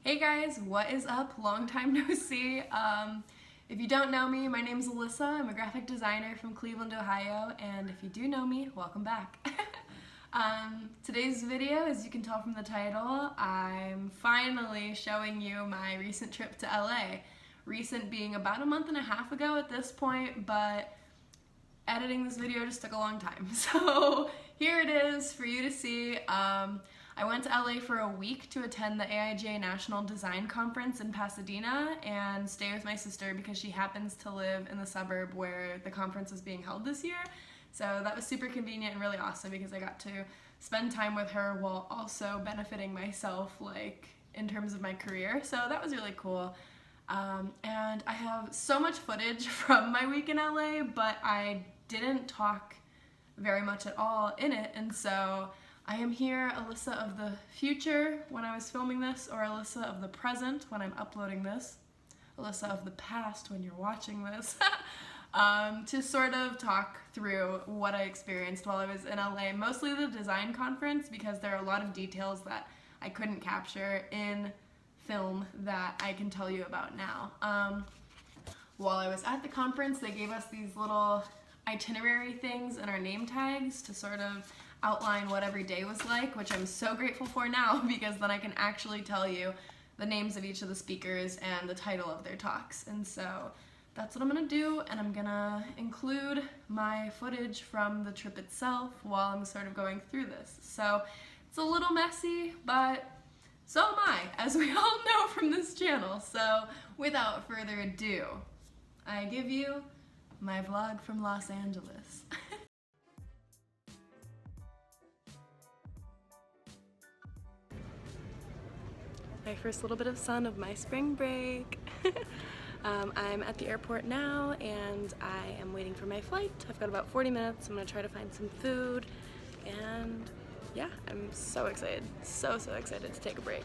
Hey guys, what is up? Long time no see. If you don't know me, my name's Alyssa. I'm a graphic designer from Cleveland, Ohio, and if you do know me, welcome back. Today's video, as you can tell from the title, I'm finally showing you my recent trip to LA. Recent being about a month and a half ago at this point, but editing this video just took a long time. So here it is for you to see. I went to LA for a week to attend the AIGA National Design Conference in Pasadena and stay with my sister because she happens to live in the suburb where the conference is being held this year. So that was super convenient and really awesome because I got to spend time with her while also benefiting myself, like in terms of my career. So that was really cool. And I have so much footage from my week in LA, but I didn't talk very much at all in it, and so I am here, Alyssa of the future when I was filming this, or Alyssa of the present when I'm uploading this, Alyssa of the past when you're watching this, to sort of talk through what I experienced while I was in LA, mostly the design conference, because there are a lot of details that I couldn't capture in film that I can tell you about now. While I was at the conference, they gave us these little itinerary things in our name tags to sort of outline what every day was like, which I'm so grateful for now because then I can actually tell you the names of each of the speakers and the title of their talks. And so that's what I'm gonna do, and I'm gonna include my footage from the trip itself while I'm sort of going through this. So it's a little messy, but so am I, as we all know from this channel. So without further ado, I give you my vlog from Los Angeles. My first little bit of sun of my spring break. I'm at the airport now and I am waiting for my flight. I've got about 40 minutes. I'm gonna try to find some food, and yeah, I'm so excited. So excited to take a break.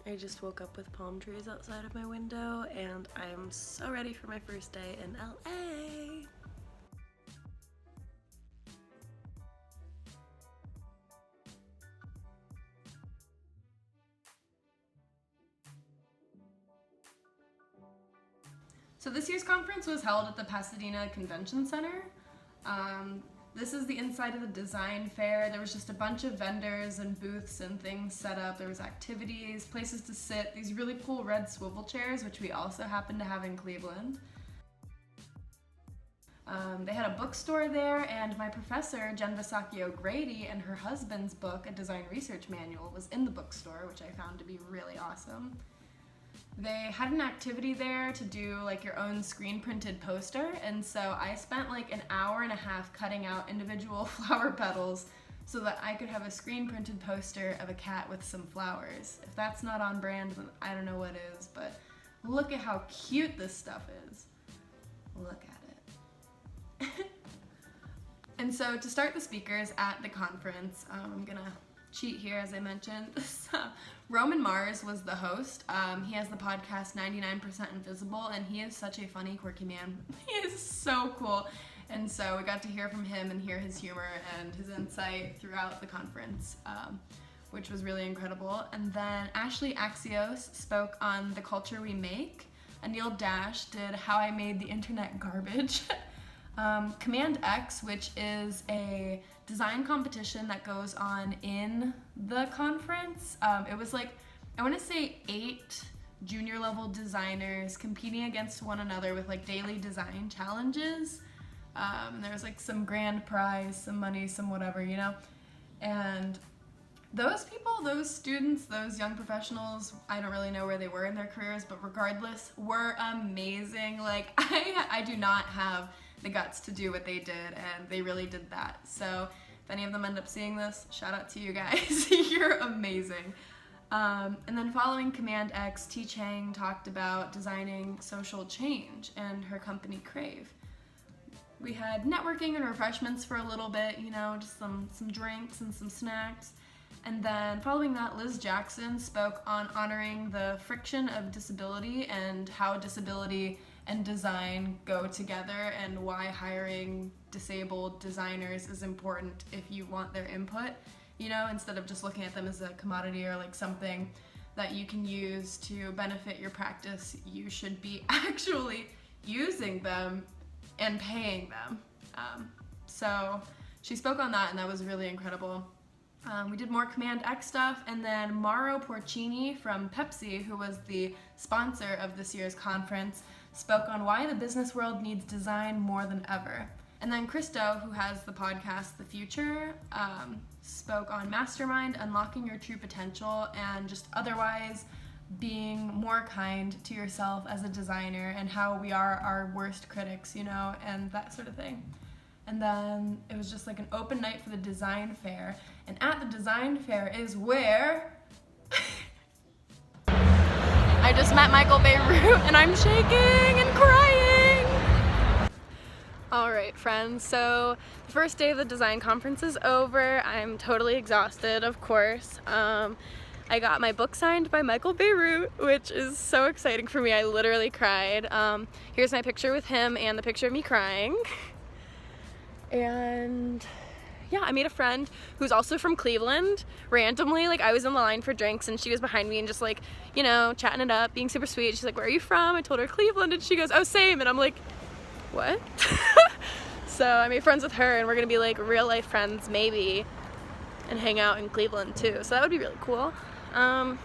I just woke up with palm trees outside of my window and I'm so ready for my first day in LA. So this year's conference was held at the Pasadena Convention Center. This is the inside of the design fair. There was just a bunch of vendors and booths and things set up. There was activities, places to sit, these really cool red swivel chairs, which we also happen to have in Cleveland. They had a bookstore there, and my professor, Jen O'Grady, and her husband's book, A Design Research Manual, was in the bookstore, which I found to be really awesome. They had an activity there to do like your own screen printed poster, and so I spent like an hour and a half cutting out individual flower petals so that I could have a screen printed poster of a cat with some flowers. If that's not on brand, then I don't know what is, but look at how cute this stuff is. Look at it. And so to start the speakers at the conference, I'm gonna cheat here as I mentioned. Roman Mars was the host. He has the podcast 99% Invisible, and he is such a funny, quirky man. He is so cool. And so we got to hear from him and hear his humor and his insight throughout the conference, which was really incredible. And then Ashley Axios spoke on The Culture We Make. Anil Dash did How I Made the Internet Garbage. Command X, which is a design competition that goes on in the conference. It was like, I want to say 8 junior level designers competing against one another with like daily design challenges. And there was like some grand prize, some money, some whatever, you know? And those people, those students, those young professionals, I don't really know where they were in their careers, but regardless, were amazing. Like, I do not have the guts to do what they did, and they really did that. So if any of them end up seeing this, shout out to you guys. You're amazing. And then following Command X, T. Chang talked about designing social change and her company Crave. We had networking and refreshments for a little bit, you know, just some drinks and some snacks. And then following that, Liz Jackson spoke on honoring the friction of disability and how disability and design go together and why hiring disabled designers is important if you want their input, you know, instead of just looking at them as a commodity or like something that you can use to benefit your practice. You should be actually using them and paying them. So she spoke on that, and that was really incredible. We did more Command X stuff, and then Mauro Porcini from Pepsi, who was the sponsor of this year's conference, spoke on why the business world needs design more than ever. And then Christo, who has the podcast The Future, spoke on Mastermind, unlocking your true potential, and just otherwise being more kind to yourself as a designer and how we are our worst critics, you know, and that sort of thing. And then it was just like an open night for the design fair. And at the design fair is where I just met Michael Beirut and I'm shaking and crying. All right, friends, so the first day of the design conference is over. I'm totally exhausted, of course. I got my book signed by Michael Beirut, which is so exciting for me. I literally cried. Here's my picture with him and the picture of me crying. And yeah, I made a friend who's also from Cleveland. Randomly, like, I was in the line for drinks and she was behind me and just like, you know, chatting it up, being super sweet. She's like, "Where are you from?" I told her Cleveland, and she goes, "Oh, same." And I'm like, what? So I made friends with her, and we're gonna be like real life friends maybe, and hang out in Cleveland too. So that would be really cool. And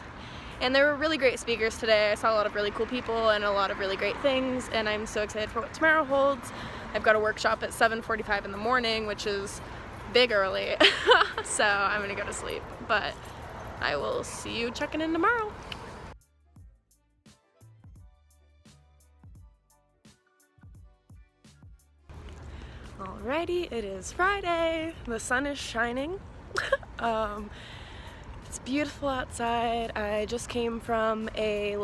there were really great speakers today. I saw a lot of really cool people and a lot of really great things, and I'm so excited for what tomorrow holds. I've got a workshop at 7:45 in the morning, which is big early. So I'm gonna go to sleep, but I will see you checking in tomorrow. Alrighty, it is Friday. The sun is shining. It's beautiful outside. I just came from a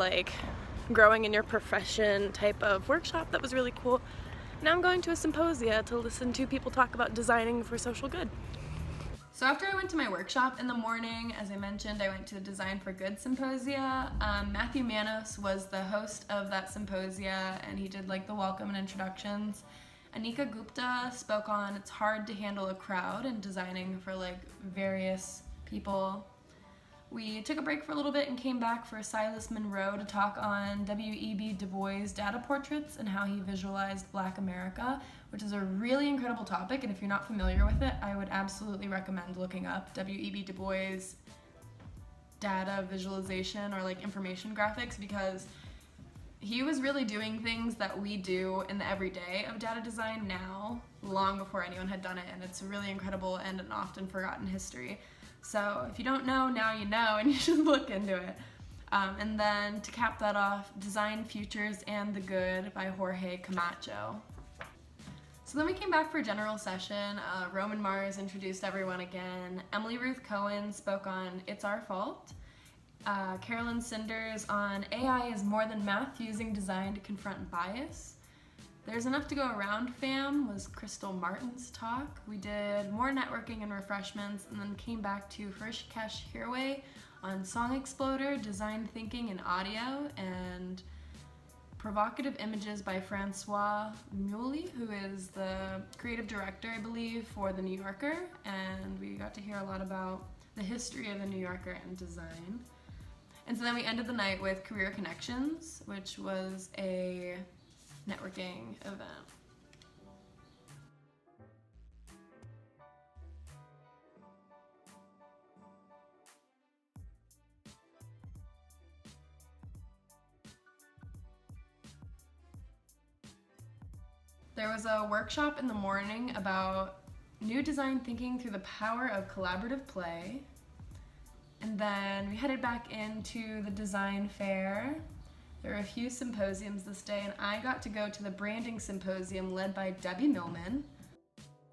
growing in your profession type of workshop that was really cool. Now I'm going to a symposia to listen to people talk about designing for social good. So after I went to my workshop in the morning, as I mentioned, I went to the Design for Good symposia. Matthew Manos was the host of that symposia, and he did the welcome and introductions. Anika Gupta spoke on it's hard to handle a crowd and designing for various people. We took a break for a little bit and came back for Silas Monroe to talk on W.E.B. Du Bois' data portraits and how he visualized Black America, which is a really incredible topic, and if you're not familiar with it, I would absolutely recommend looking up W.E.B. Du Bois' data visualization or information graphics, because he was really doing things that we do in the everyday of data design now, long before anyone had done it, and it's really incredible and an often forgotten history. So if you don't know, now you know, and you should look into it. And then to cap that off, Design Futures and the Good by Jorge Camacho. So then we came back for a general session. Roman Mars introduced everyone again. Emily Ruth Cohen spoke on It's Our Fault. Carolyn Cinders on AI is more than math, using design to confront bias. There's Enough to Go Around, Fam was Crystal Martin's talk. We did more networking and refreshments, and then came back to Hrishikesh Hirway on Song Exploder, Design Thinking and Audio, and Provocative Images by Francois Muley, who is the creative director, I believe, for The New Yorker, and we got to hear a lot about the history of The New Yorker and design. And so then we ended the night with Career Connections, which was a networking event. There was a workshop in the morning about new design thinking through the power of collaborative play. And then we headed back into the design fair. There were a few symposiums this day, and I got to go to the branding symposium led by Debbie Millman.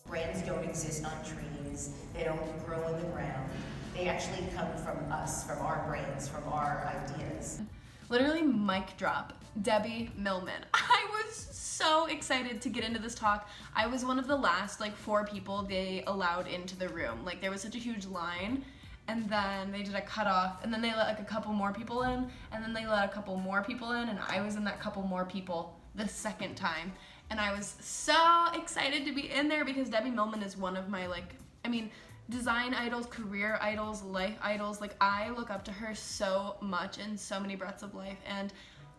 Brands don't exist on trees, they don't grow in the ground. They actually come from us, from our brains, from our ideas. Literally mic drop, Debbie Millman. I was so excited to get into this talk. I was one of the last 4 people they allowed into the room. There was such a huge line, and then they did a cutoff, and then they let a couple more people in, and then they let a couple more people in, and I was in that couple more people the second time. And I was so excited to be in there because Debbie Millman is one of my design idols, career idols, life idols. I look up to her so much in so many breaths of life. And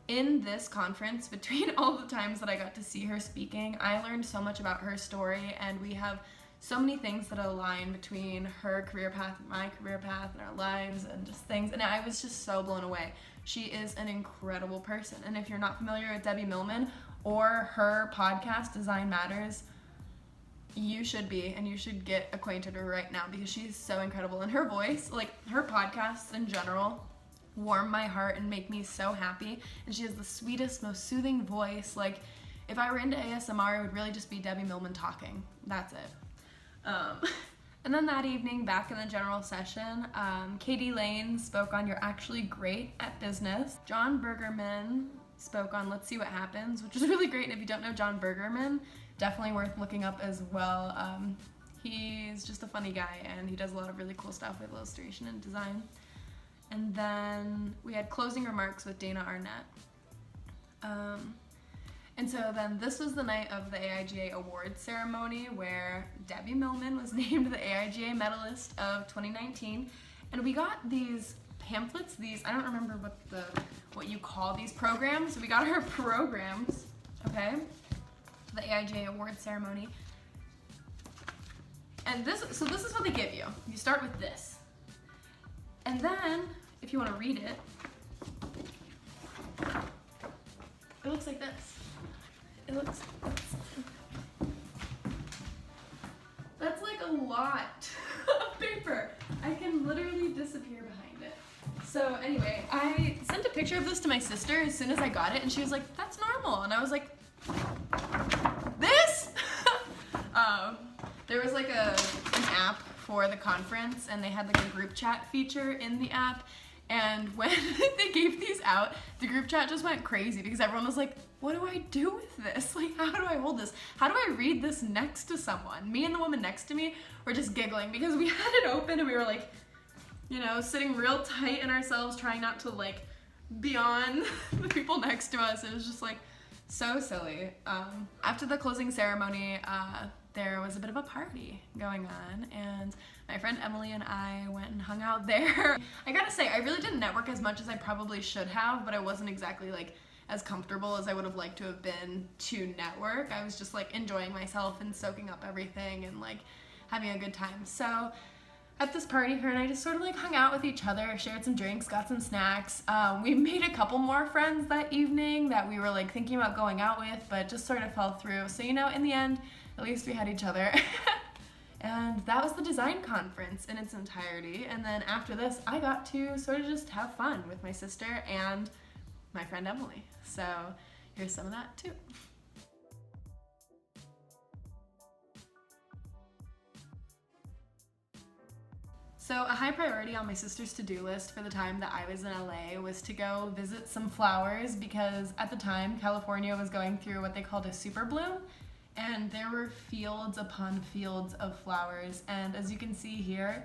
in this conference, between all the times that I got to see her speaking, I learned so much about her story, and we have so many things that align between her career path, my career path, and our lives, and just things. And I was just so blown away. She is an incredible person. And if you're not familiar with Debbie Millman or her podcast, Design Matters, you should be, and you should get acquainted with her right now because she's so incredible. And her voice, her podcasts in general, warm my heart and make me so happy. And she has the sweetest, most soothing voice. If I were into ASMR, it would really just be Debbie Millman talking. That's it. And then that evening, back in the general session, Katie Lane spoke on You're Actually Great at Business. John Bergerman spoke on Let's See What Happens, which is really great. And if you don't know John Bergerman, definitely worth looking up as well. He's just a funny guy, and he does a lot of really cool stuff with illustration and design. And then we had closing remarks with Dana Arnett. And so then this was the night of the AIGA awards ceremony where Debbie Millman was named the AIGA medalist of 2019. And we got these pamphlets, I don't remember what you call these programs. So we got her programs, okay? The AIGA awards ceremony. And this is what they give you. You start with this. And then, if you want to read it, it looks like this. That's a lot of paper. I can literally disappear behind it. So anyway, I sent a picture of this to my sister as soon as I got it, and she was like, that's normal. And I was like, this? There was an app for the conference, and they had a group chat feature in the app. And when they gave these out, the group chat just went crazy because everyone was like, what do I do with this? How do I hold this? How do I read this next to someone? Me and the woman next to me were just giggling because we had it open and we were sitting real tight in ourselves, trying not to be on the people next to us. It was just so silly. After the closing ceremony, there was a bit of a party going on, and my friend Emily and I went and hung out there. I gotta say, I really didn't network as much as I probably should have, but I wasn't exactly as comfortable as I would have liked to have been to network. I was just enjoying myself and soaking up everything and having a good time. So at this party, her and I just sort of hung out with each other, shared some drinks, got some snacks. We made a couple more friends that evening that we were thinking about going out with, but just sort of fell through. So in the end, at least we had each other. And that was the design conference in its entirety. And then after this, I got to sort of just have fun with my sister and my friend Emily. So here's some of that too. So a high priority on my sister's to-do list for the time that I was in LA was to go visit some flowers, because at the time California was going through what they called a super bloom, and there were fields upon fields of flowers. And as you can see here,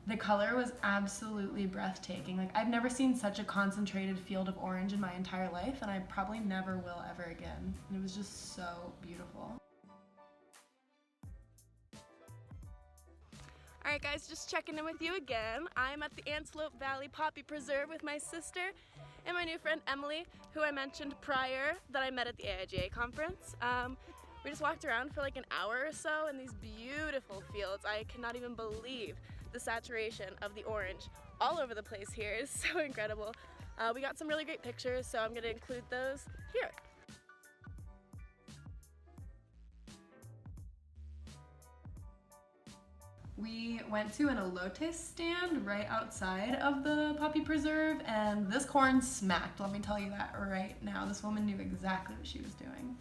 the color was absolutely breathtaking. I've never seen such a concentrated field of orange in my entire life, and I probably never will ever again. And it was just so beautiful. Alright guys, just checking in with you again. I'm at the Antelope Valley Poppy Preserve with my sister and my new friend Emily, who I mentioned prior that I met at the AIGA conference. We just walked around for an hour or so in these beautiful fields. I cannot even believe the saturation of the orange all over the place here. It is so incredible. We got some really great pictures, so I'm going to include those here. We went to an elote stand right outside of the Poppy Preserve, and this corn smacked, let me tell you that right now. This woman knew exactly what she was doing.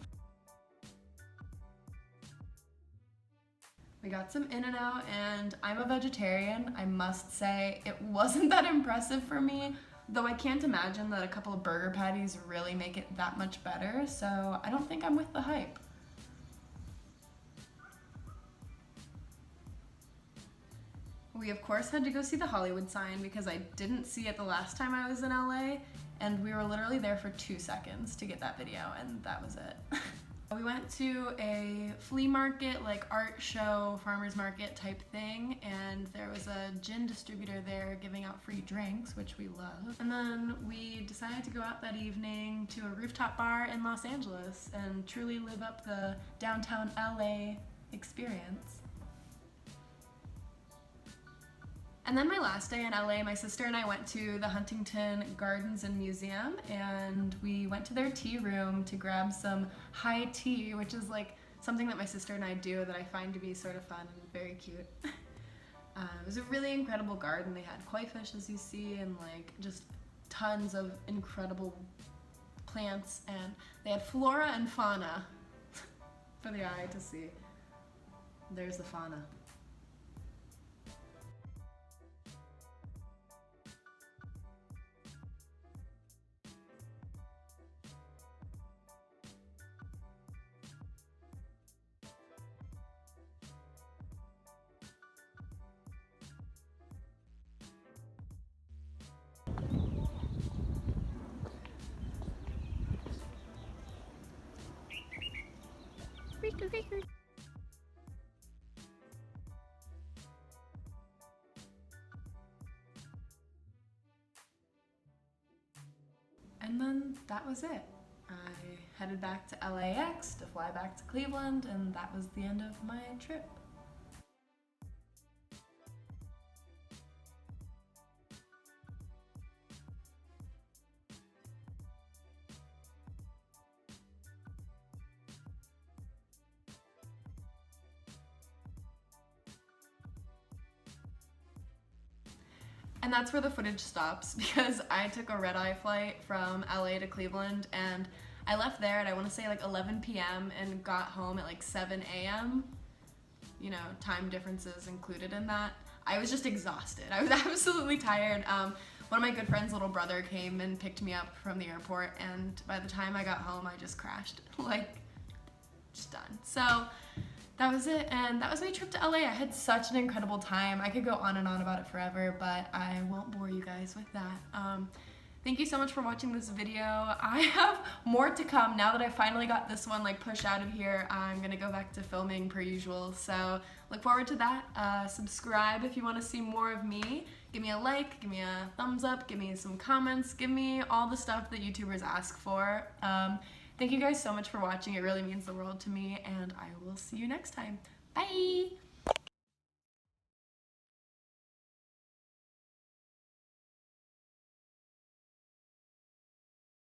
We got some In-N-Out, and I'm a vegetarian. I must say it wasn't that impressive for me, though I can't imagine that a couple of burger patties really make it that much better, so I don't think I'm with the hype. We of course had to go see the Hollywood sign because I didn't see it the last time I was in LA, and we were literally there for 2 seconds to get that video, and that was it. We went to a flea market, like art show, farmer's market type thing, and there was a gin distributor there giving out free drinks, which we love. And then we decided to go out that evening to a rooftop bar in Los Angeles and truly live up the downtown LA experience. And then my last day in LA, my sister and I went to the Huntington Gardens and Museum, and we went to their tea room to grab some high tea, which is like something that my sister and I do that I find to be sort of fun and very cute. It was a really incredible garden. They had koi fish, as you see, and like just tons of incredible plants, and they had flora and fauna for the eye to see. There's the fauna. And then that was it. I headed back to LAX to fly back to Cleveland, and that was the end of my trip. And that's where the footage stops because I took a red-eye flight from LA to Cleveland, and I left there at, I want to say, like 11 p.m. and got home at like 7 a.m. You know, time differences included in that. I was just exhausted. I was absolutely tired. One of my good friend's little brother came and picked me up from the airport, and by the time I got home, I just crashed. Like, just done. So that was it, and that was my trip to LA. I had such an incredible time. I could go on and on about it forever, but I won't bore you guys with that. Thank you so much for watching this video. I have more to come now that I finally got this one like pushed out of here. I'm gonna go back to filming per usual, so look forward to that. Subscribe if you want to see more of me. Give me a like, give me a thumbs up, give me some comments, give me all the stuff that YouTubers ask for. Thank you guys so much for watching. It really means the world to me, and I will see you next time. Bye!